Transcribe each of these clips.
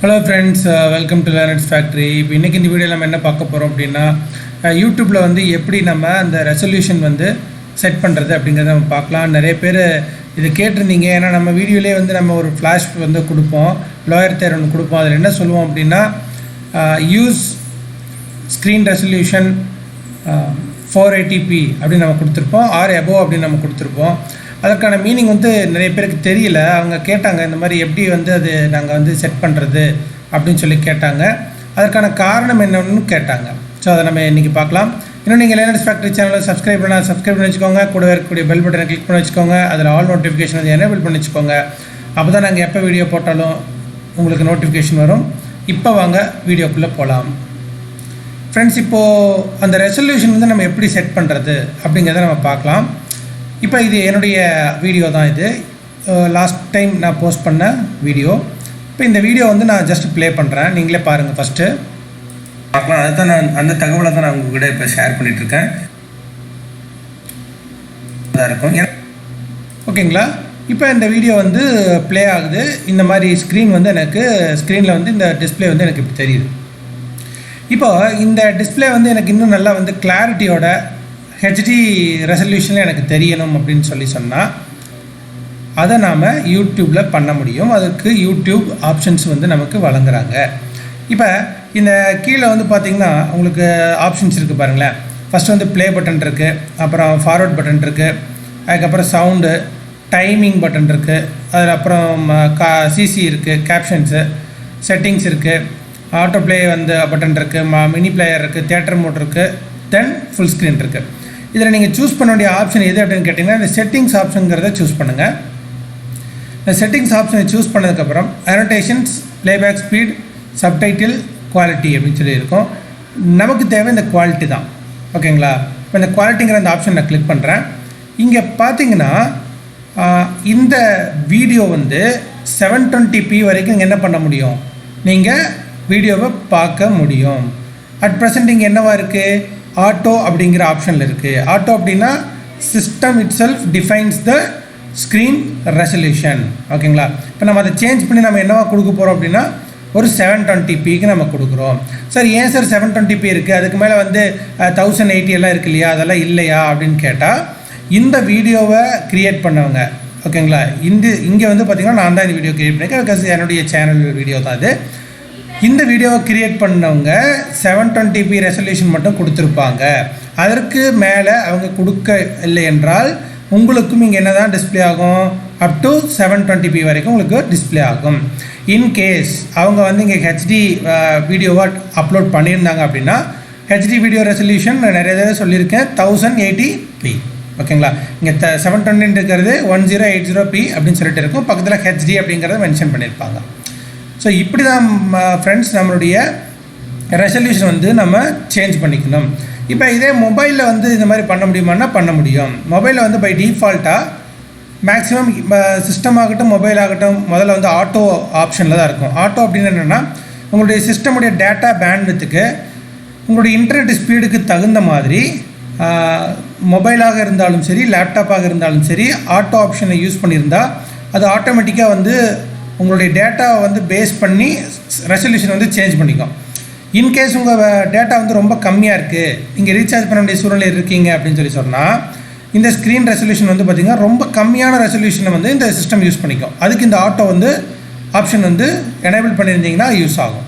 Hello friends, welcome to learners factory. இப்போ இன்றைக்கி இந்த வீடியோவில் நம்ம என்ன பார்க்க போகிறோம் அப்படின்னா, யூடியூப்பில் வந்து எப்படி நம்ம அந்த ரெசல்யூஷன் வந்து செட் பண்ணுறது அப்படிங்கிறத நம்ம பார்க்கலாம். நிறைய பேர் இதை கேட்டிருந்தீங்க. ஏன்னா நம்ம வீடியோலேயே வந்து நம்ம ஒரு ஃப்ளாஷ் வந்து கொடுப்போம், லோயர் தேர் ஒன்று கொடுப்போம். அதில் என்ன சொல்லுவோம் அப்படின்னா, யூஸ் ஸ்க்ரீன் ரெசல்யூஷன் 480p அப்படின்னு நம்ம கொடுத்துருப்போம், ஆர் எபோவ் அப்படின்னு நம்ம கொடுத்துருப்போம். அதற்கான மீனிங் வந்து நிறைய பேருக்கு தெரியல. அவங்க கேட்டாங்க, இந்த மாதிரி எப்படி வந்து அது நாங்கள் வந்து செட் பண்ணுறது அப்படின்னு சொல்லி கேட்டாங்க. அதற்கான காரணம் என்னன்னு கேட்டாங்க. ஸோ அதை நம்ம இன்றைக்கி பார்க்கலாம். இன்னும் நீங்கள் லேர்னர்ஸ் ஃபேக்ட்ரி சேனலை சப்ஸ்கிரைப் பண்ணி வச்சுக்கோங்க. கூட இருக்கக்கூடிய பெல் பட்டனை கிளிக் பண்ணி வச்சுக்கோங்க. அதில் ஆல் நோட்டிஃபிகேஷன் வந்து எனேபிள் பண்ணி வச்சுக்கோங்க. அப்போ தான் நாங்கள் எப்போ வீடியோ போட்டாலும் உங்களுக்கு நோட்டிஃபிகேஷன் வரும். இப்போ வாங்க வீடியோக்குள்ளே போகலாம். ஃப்ரெண்ட்ஸ், இப்போது அந்த ரெசல்யூஷன் வந்து நம்ம எப்படி செட் பண்ணுறது அப்படிங்கிறத நம்ம பார்க்கலாம். இப்போ இது என்னுடைய வீடியோ தான். இது லாஸ்ட் டைம் நான் போஸ்ட் பண்ண வீடியோ. இப்போ இந்த வீடியோ வந்து நான் ஜஸ்ட் ப்ளே பண்ணுறேன், நீங்களே பாருங்கள் ஃபஸ்ட்டு பார்க்கலாம். அதுதான் நான் அந்த தகவலை தான் நான் உங்கள்கிட்ட இப்போ ஷேர் பண்ணிகிட்ருக்கேன். இதாக இருக்கும் ஓகேங்களா. இப்போ இந்த வீடியோ வந்து ப்ளே ஆகுது. இந்த மாதிரி ஸ்க்ரீன் வந்து எனக்கு ஸ்க்ரீனில் வந்து இந்த டிஸ்பிளே வந்து எனக்கு இப்படி தெரியுது. இப்போ இந்த டிஸ்பிளே வந்து எனக்கு இன்னும் நல்லா வந்து கிளாரிட்டியோட ஹெச்டி ரெசல்யூஷனில் எனக்கு தெரியணும் அப்படின்னு சொன்னால் அதை நாம் யூடியூப்பில் பண்ண முடியும். அதுக்கு யூடியூப் ஆப்ஷன்ஸ் வந்து நமக்கு வழங்குறாங்க. இப்போ இந்த கீழே வந்து பார்த்திங்கன்னா உங்களுக்கு ஆப்ஷன்ஸ் இருக்குது பாருங்களேன். ஃபஸ்ட்டு வந்து ப்ளே பட்டன் இருக்குது, அப்புறம் ஃபார்வர்ட் பட்டன் இருக்குது, அதுக்கப்புறம் சவுண்டு, டைமிங் பட்டன் இருக்குது, அதில் அப்புறம் சிசி இருக்குது, கேப்ஷன்ஸு, செட்டிங்ஸ் இருக்குது, ஆட்டோ ப்ளே வந்து பட்டன் இருக்குது, மினி பிளேயர் இருக்குது, தியேட்டர் மோட் இருக்குது, தென் ஃபுல் ஸ்க்ரீன் இருக்குது. இதில் நீங்கள் சூஸ் பண்ண வேண்டிய ஆப்ஷன் எது அப்படின்னு கேட்டிங்கன்னா, இந்த செட்டிங்ஸ் ஆப்ஷனுங்கிறத சூஸ் பண்ணுங்கள். இந்த செட்டிங்ஸ் ஆப்ஷனை சூஸ் பண்ணதுக்கப்புறம் annotations, playback speed, subtitle, quality அப்படின்னு சொல்லி இருக்கும். நமக்கு தேவை இந்த குவாலிட்டி தான். ஓகேங்களா. இப்போ இந்த குவாலிட்டிங்கிற அந்த ஆப்ஷன் நான் கிளிக் பண்ணுறேன். இங்கே பார்த்தீங்கன்னா இந்த வீடியோ வந்து 720p வரைக்கும் நீங்கள் என்ன பண்ண முடியும், நீங்கள் வீடியோவை பார்க்க முடியும். அட் ப்ரெசென்ட் இங்கே என்னவா இருக்குது, ஆட்டோ அப்படிங்கிற ஆப்ஷனில் இருக்குது. ஆட்டோ அப்படின்னா system it self defines the screen resolution. ஓகேங்களா. இப்போ நம்ம அதை சேஞ்ச் பண்ணி நம்ம என்னவா கொடுக்க போகிறோம் அப்படின்னா, ஒரு 720pக்கு நம்ம கொடுக்குறோம். சார் ஏன் சார் 720p இருக்குது, அதுக்கு மேலே வந்து 1080 எல்லாம் இருக்குது இல்லையா, அதெல்லாம் இல்லையா அப்படின்னு கேட்டால், இந்த வீடியோவை க்ரியேட் பண்ணவங்க, ஓகேங்களா, இங்கே வந்து பார்த்திங்கன்னா நான் தான் இந்த வீடியோ க்ரியேட் பண்ணியிருக்கேன். பிகாஸ் என்னுடைய சேனல் வீடியோ தான் அது. இந்த வீடியோவை க்ரியேட் பண்ணவங்க 720p ரெசல்யூஷன் மட்டும் கொடுத்துருப்பாங்க. அதற்கு மேலே அவங்க கொடுக்க இல்லை என்றால் உங்களுக்கும் இங்கே என்ன தான் டிஸ்பிளே ஆகும், அப் டு 720p வரைக்கும் உங்களுக்கு டிஸ்பிளே ஆகும். இன்கேஸ் அவங்க வந்து இங்கே ஹெச்டி வீடியோவை அப்லோட் பண்ணியிருந்தாங்க அப்படின்னா, ஹெச்டி வீடியோ ரெசல்யூஷன் நான் நிறைய தடவை சொல்லியிருக்கேன், 1080p. ஓகேங்களா. இங்கே 720 இருக்கிறது 1080p அப்படின்னு சொல்லிட்டு இருக்கும். பக்கத்தில் ஹெச்டி அப்படிங்கிறத மென்ஷன் பண்ணியிருப்பாங்க. ஸோ இப்படி தான் ஃப்ரெண்ட்ஸ் நம்மளுடைய ரெசல்யூஷன் வந்து நம்ம சேஞ்ச் பண்ணிக்கணும். இப்போ இதே மொபைலில் வந்து இந்த மாதிரி பண்ண முடியுமான்னா பண்ண முடியும். மொபைலில் வந்து பை டிஃபால்ட்டாக மேக்ஸிமம் சிஸ்டம் ஆகட்டும் மொபைல் ஆகட்டும் முதல்ல வந்து ஆட்டோ ஆப்ஷனில் தான் இருக்கும். ஆட்டோ அப்படின்னு என்னென்னா, உங்களுடைய சிஸ்டமுடைய டேட்டா பேண்ட்வித்துக்கு உங்களுடைய இன்டர்நெட் ஸ்பீடுக்கு தகுந்த மாதிரி மொபைலாக இருந்தாலும் சரி லேப்டாப்பாக இருந்தாலும் சரி ஆட்டோ ஆப்ஷனை யூஸ் பண்ணியிருந்தால் அது ஆட்டோமேட்டிக்காக வந்து உங்களுடைய டேட்டாவை வந்து பேஸ் பண்ணி ரெசல்யூஷன் வந்து சேஞ்ச் பண்ணிக்கும். இன்கேஸ் உங்கள் டேட்டா வந்து ரொம்ப கம்மியாக இருக்குது, நீங்கள் ரீசார்ஜ் பண்ண வேண்டிய சூழ்நிலை இருக்கீங்க அப்படின்னு சொன்னால், இந்த ஸ்க்ரீன் ரெசல்யூஷன் வந்து பார்த்திங்கன்னா ரொம்ப கம்மியான ரெசல்யூஷனை வந்து இந்த சிஸ்டம் யூஸ் பண்ணிக்கும். அதுக்கு இந்த ஆட்டோ வந்து ஆப்ஷன் வந்து எனேபிள் பண்ணியிருந்தீங்கன்னா யூஸ் ஆகும்.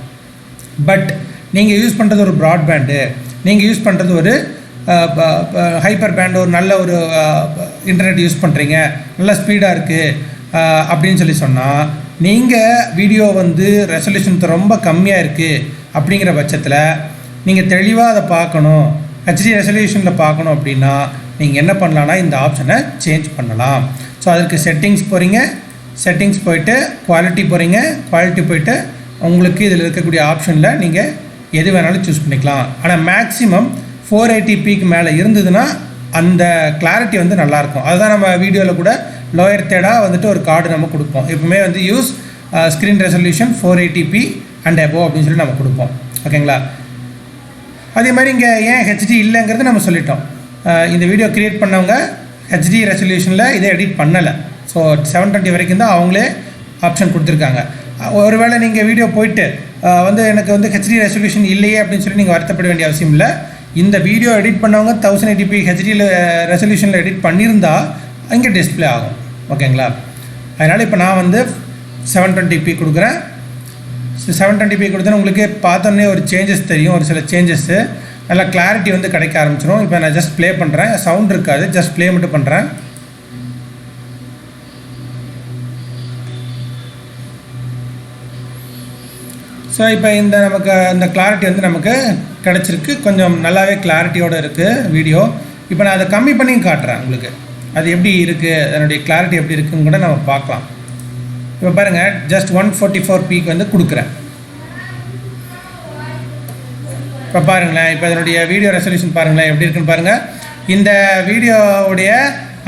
பட் நீங்கள் யூஸ் பண்ணுறது ஒரு ப்ராட்பேண்டு, நீங்கள் யூஸ் பண்ணுறது ஒரு ஹைப்பர் பேண்ட், ஒரு நல்ல ஒரு இன்டர்நெட் யூஸ் பண்ணுறீங்க, நல்ல ஸ்பீடாக இருக்குது அப்படின்னு சொன்னால், நீங்கள் வீடியோ வந்து ரெசல்யூஷன் ரொம்ப கம்மியாக இருக்குது அப்படிங்கிற பட்சத்தில் நீங்கள் தெளிவாக அதை பார்க்கணும், ஹெச்டி ரெசல்யூஷனில் பார்க்கணும் அப்படின்னா நீங்கள் என்ன பண்ணலான்னா இந்த ஆப்ஷனை சேஞ்ச் பண்ணலாம். ஸோ அதுக்கு செட்டிங்ஸ் போகிறீங்க, செட்டிங்ஸ் போயிட்டு குவாலிட்டி போகிறீங்க, குவாலிட்டி போயிட்டு உங்களுக்கு இதில் இருக்கக்கூடிய ஆப்ஷனில் நீங்கள் எது வேணாலும் சூஸ் பண்ணிக்கலாம். ஆனால் மேக்ஸிமம் 480pக்கு மேலே இருந்ததுன்னா அந்த கிளாரிட்டி வந்து நல்லாயிருக்கும். அதுதான் நம்ம வீடியோவில் கூட லோயர் தேடாக வந்துட்டு ஒரு கார்டு நம்ம கொடுப்போம். எப்பவுமே வந்து use screen resolution 480p and above அப்படின்னு சொல்லி நம்ம கொடுப்போம். ஓகேங்களா. அதே மாதிரி இங்கே ஏன் ஹெச்டி இல்லைங்கிறது நம்ம சொல்லிட்டோம். இந்த வீடியோ க்ரியேட் பண்ணவங்க ஹெச்டி ரெசல்யூஷனில் இதை எடிட் பண்ணலை. ஸோ 720 வரைக்கும் தான் அவங்களே ஆப்ஷன் கொடுத்துருக்காங்க. ஒருவேளை நீங்கள் வீடியோ போயிட்டு வந்து எனக்கு வந்து ஹெச்டி ரெசல்யூஷன் இல்லையே அப்படின்னு சொல்லி நீங்கள் வருத்தப்பட வேண்டிய அவசியம் இல்லை. இந்த வீடியோ எடிட் பண்ணவங்க 1080p ஹெச்டியில் ரெசல்யூஷனில் எடிட் பண்ணியிருந்தால் இங்கே டிஸ்பிளே ஆகும். ஓகேங்களா? அதனால் இப்போ நான் வந்து 720p கொடுக்குறேன். 720p கொடுத்தா உங்களுக்கு பார்த்தோன்னே ஒரு சேஞ்சஸ் தெரியும், ஒரு சில சேஞ்சஸ்ஸு, நல்லா கிளாரிட்டி வந்து கிடைக்க ஆரம்பிச்சிடும். இப்போ நான் ஜஸ்ட் ப்ளே பண்ணுறேன், சவுண்ட் இருக்காது, ஜஸ்ட் ப்ளே மட்டும் பண்ணுறேன். ஸோ இப்போ இந்த நமக்கு அந்த கிளாரிட்டி வந்து நமக்கு கிடச்சிருக்கு, கொஞ்சம் நல்லாவே கிளாரிட்டியோடு இருக்குது வீடியோ. இப்போ நான் அதை கம்மி பண்ணி காட்டுறேன் உங்களுக்கு, அது எப்படி இருக்குது, அதனுடைய கிளாரிட்டி எப்படி இருக்குன்னு கூட நம்ம பார்க்கலாம். இப்போ பாருங்கள், ஜஸ்ட் 144pக்கு வந்து கொடுக்குறேன். இப்போ பாருங்களேன், இப்போ அதனுடைய வீடியோ ரெசல்யூஷன் பாருங்களேன் எப்படி இருக்குன்னு பாருங்கள். இந்த வீடியோவுடைய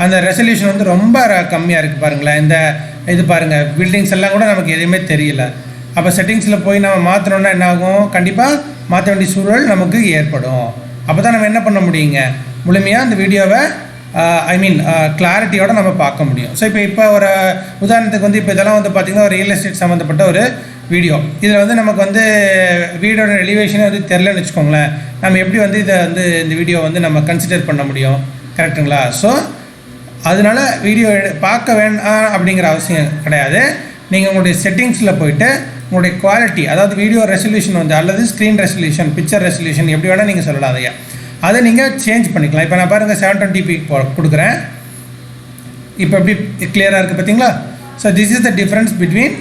அந்த ரெசல்யூஷன் வந்து ரொம்ப கம்மியாக இருக்குது பாருங்களேன். இந்த இது பாருங்கள், பில்டிங்ஸ் எல்லாம் கூட நமக்கு எதுவுமே தெரியல. அப்போ செட்டிங்ஸில் போய் நம்ம மாற்றணுன்னா என்ன ஆகும், கண்டிப்பாக மாற்ற வேண்டிய சூழல் நமக்கு ஏற்படும். அப்போ தான் நம்ம என்ன பண்ண முடியுங்க, முழுமையாக அந்த வீடியோவை கிளாரிட்டியோடு நம்ம பார்க்க முடியும். ஸோ இப்போ ஒரு உதாரணத்துக்கு வந்து இப்போ இதெல்லாம் வந்து பார்த்திங்கன்னா ஒரு ரியல் எஸ்டேட் சம்மந்தப்பட்ட ஒரு வீடியோ. இதில் வந்து நமக்கு வந்து வீடியோட எலிவேஷனே வந்து தெரிலன்னு வச்சுக்கோங்களேன், நம்ம எப்படி வந்து இதை வந்து இந்த வீடியோ வந்து நம்ம கன்சிடர் பண்ண முடியும், கரெக்டுங்களா? ஸோ அதனால் வீடியோ பார்க்க வேண்டாம் அப்படிங்கிற அவசியம் கிடையாது. நீங்கள் உங்களுடைய செட்டிங்ஸில் போய்ட்டு உங்களுடைய குவாலிட்டி, அதாவது வீடியோ ரெசல்யூஷன் வந்து அல்லது ஸ்க்ரீன் ரெசல்யூஷன், பிக்சர் ரெசல்யூஷன் எப்படி வேணால் நீங்கள் சொல்லலாம், அதை நீங்கள் சேஞ்ச் பண்ணிக்கலாம். இப்போ நான் பாருங்கள் 720p கொடுக்குறேன். இப்போ எப்படி கிளியராக இருக்குது பார்த்தீங்களா? So this is the difference between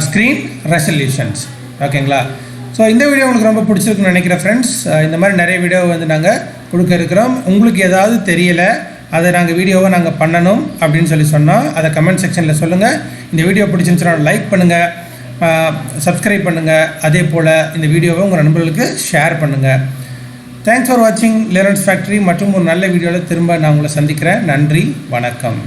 screen resolutions. ஓகேங்களா? ஸோ இந்த வீடியோ உங்களுக்கு ரொம்ப பிடிச்சிருக்குன்னு நினைக்கிறேன் ஃப்ரெண்ட்ஸ். இந்த மாதிரி நிறைய வீடியோ வந்து நாங்கள் கொடுக்க இருக்கிறோம். உங்களுக்கு ஏதாவது தெரியலை, அதை நாங்கள் வீடியோவை நாங்கள் பண்ணணும் அப்படின்னு சொன்னால் அதை கமெண்ட் செக்ஷனில் சொல்லுங்கள். இந்த வீடியோ பிடிச்சிருந்துச்சுன்னா லைக் பண்ணுங்கள், சப்ஸ்கிரைப் பண்ணுங்கள், அதே போல் இந்த வீடியோவை உங்கள் நண்பர்களுக்கு ஷேர் பண்ணுங்கள். தேங்க்ஸ் ஃபார் வாட்சிங் லேர்னர்ஸ் ஃபேக்ட்ரி. மற்றும் ஒரு நல்ல வீடியோவில் திரும்ப நான் உங்களை சந்திக்கிறேன். நன்றி, வணக்கம்.